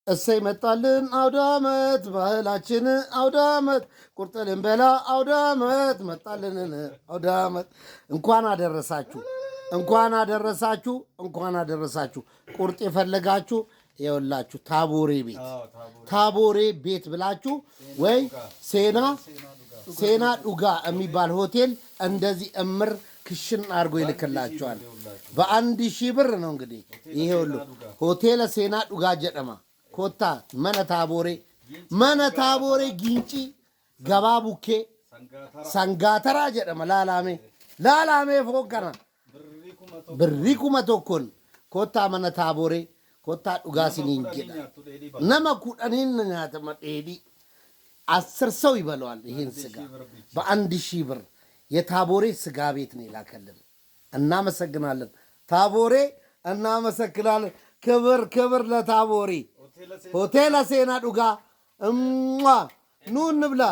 እሰይ መጣልን አውደ ዓመት ባህላችን አውደ ዓመት ቁርጥልን በላ አውደ ዓመት መጣልን አውደ ዓመት። እንኳን አደረሳችሁ እንኳን አደረሳችሁ እንኳን አደረሳችሁ። ቁርጥ የፈለጋችሁ ይኸውላችሁ ታቦሬ ቤት ብላችሁ ወይ ሴና ዱጋ የሚባል ሆቴል እንደዚህ እምር ክሽን አድርጎ ይልክላችኋል። በ1000 ብር ነው እንግዲህ ይሄ ሁሉ ሆቴል ሴና ዱጋ ጀደማ ኮታ መነታቦሬ ጊንጪ ገባ ቡኬ ሰንጋተራ ጀደማ ላላሜ ፎገና ብሪ ኩመ tokkoon ኮታ መነታቦሬ ኮታ ዱጋ ሲኒን ጀዳ ነማ ኩዳኒን ነኛተማ ዴዲ 10 ሰው ይበላዋል። ይሄን ስጋ በ1000 ብር የታቦሬ ስጋ ቤት ነው ይላከልን። እናመሰግናለን ታቦሬ፣ እናመሰግናለን። ክብር ለታቦሬ ሆቴል ሴና ዱጋ ኑ እንብላ።